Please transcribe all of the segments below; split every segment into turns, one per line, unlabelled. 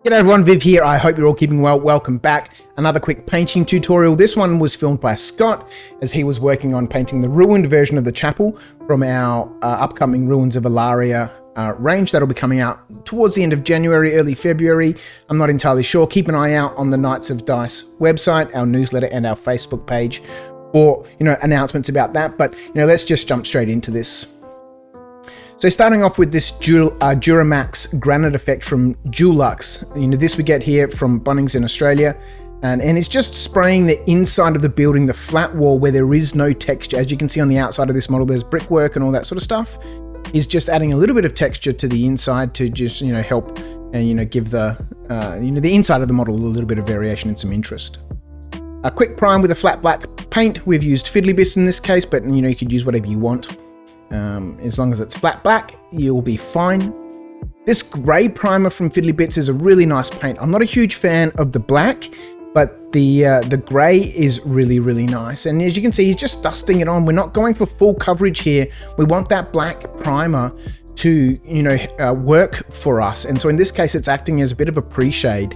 G'day everyone, Viv here. I hope you're all keeping well. Welcome back. Another quick painting tutorial. This one was filmed by Scott as he was working on painting the ruined version of the chapel from our upcoming Ruins of Elaria range that'll be coming out towards the end of January, early February. I'm not entirely sure. Keep an eye out on the Knights of Dice website, our newsletter, and our Facebook page for announcements about that. But let's just jump straight into this. So starting off with this Duramax granite effect from Dulux. This we get here from Bunnings in Australia. And it's just spraying the inside of the building, the flat wall where there is no texture. As you can see on the outside of this model, there's brickwork and all that sort of stuff. Is just adding a little bit of texture to the inside to just, help and, give the, the inside of the model a little bit of variation and some interest. A quick prime with a flat black paint. We've used Fiddly Bits in this case, but, you could use whatever you want. As long as it's flat black, you'll be fine. This grey primer from Fiddly Bits is a really nice paint. I'm not a huge fan of the black, but the grey is really, really nice. And as you can see, he's just dusting it on. We're not going for full coverage here. We want that black primer to, work for us. And so in this case, it's acting as a bit of a pre-shade.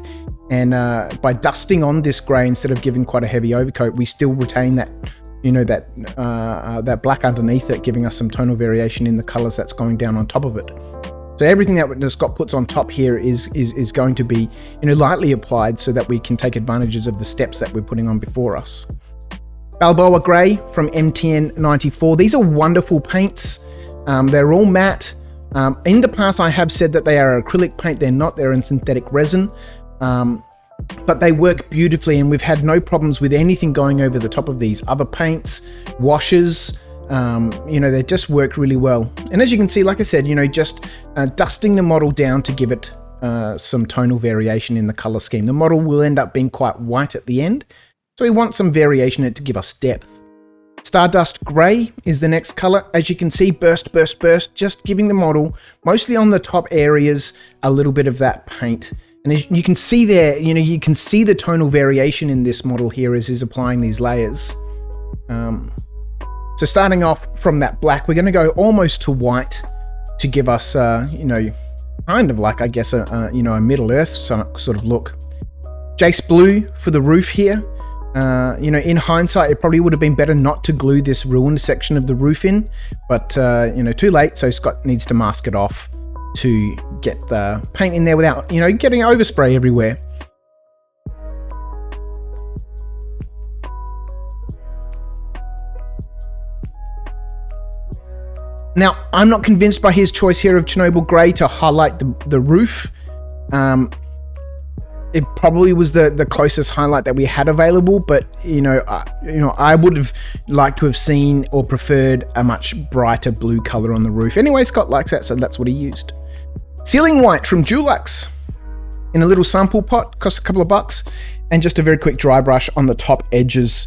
And by dusting on this grey instead of giving quite a heavy overcoat, we still retain that that black underneath it, giving us some tonal variation in the colors that's going down on top of it. So everything that Scott puts on top here is going to be lightly applied so that we can take advantages of the steps that we're putting on before us. Balboa Gray from MTN 94. These are wonderful paints. They're all matte. In the past, I have said that they are acrylic paint. They're not. They're in synthetic resin. But they work beautifully, and we've had no problems with anything going over the top of these. Other paints, washes, they just work really well. And as you can see, like I said, just dusting the model down to give it some tonal variation in the color scheme. The model will end up being quite white at the end, so we want some variation in it to give us depth. Stardust Gray is the next color. As you can see, burst, burst, burst, just giving the model, mostly on the top areas, a little bit of that paint. And as you can see there, you can see the tonal variation in this model here as he's applying these layers. So starting off from that black, we're going to go almost to white to give us, kind of like, I guess, a Middle Earth sort of look. Jace Blue for the roof here. In hindsight, it probably would have been better not to glue this ruined section of the roof in, but, too late, so Scott needs to mask it off to get the paint in there without, getting overspray everywhere. Now, I'm not convinced by his choice here of Chernobyl Grey to highlight the roof. It probably was the closest highlight that we had available, but I would have liked to have seen or preferred a much brighter blue color on the roof. Anyway, Scott likes that, so that's what he used. Ceiling White from Dulux in a little sample pot, cost a couple of bucks, and just a very quick dry brush on the top edges,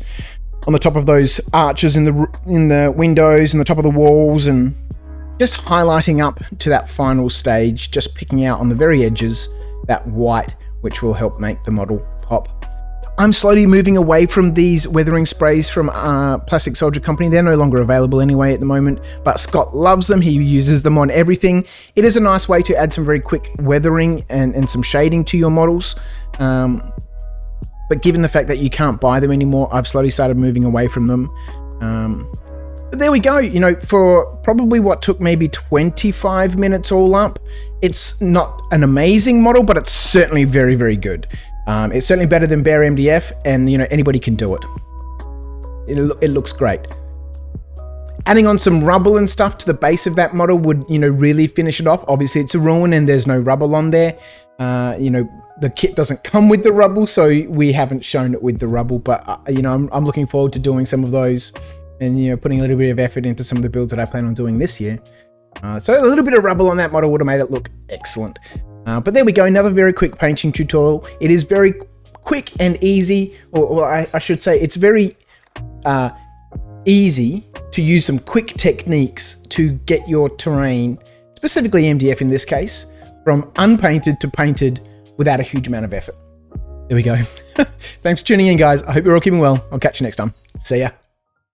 on the top of those arches in the windows and the top of the walls, and just highlighting up to that final stage, just picking out on the very edges that white, which will help make the model pop. I'm slowly moving away from these weathering sprays from Plastic Soldier Company. They're no longer available anyway at the moment, but Scott loves them. He uses them on everything. It is a nice way to add some very quick weathering and some shading to your models. But given the fact that you can't buy them anymore, I've slowly started moving away from them. But there we go. For probably what took maybe 25 minutes all up, it's not an amazing model, but it's certainly very, very good. It's certainly better than bare MDF, and anybody can do it. It looks great. Adding on some rubble and stuff to the base of that model would really finish it off. Obviously it's a ruin and there's no rubble on there. The kit doesn't come with the rubble, so we haven't shown it with the rubble, but I'm looking forward to doing some of those and putting a little bit of effort into some of the builds that I plan on doing this year. So a little bit of rubble on that model would have made it look excellent. But there we go, another very quick painting tutorial. It is very quick and easy, or I should say it's very easy to use some quick techniques to get your terrain, specifically MDF in this case, from unpainted to painted without a huge amount of effort. There we go. Thanks for tuning in, guys. I hope you're all keeping well. I'll catch you next time. See ya.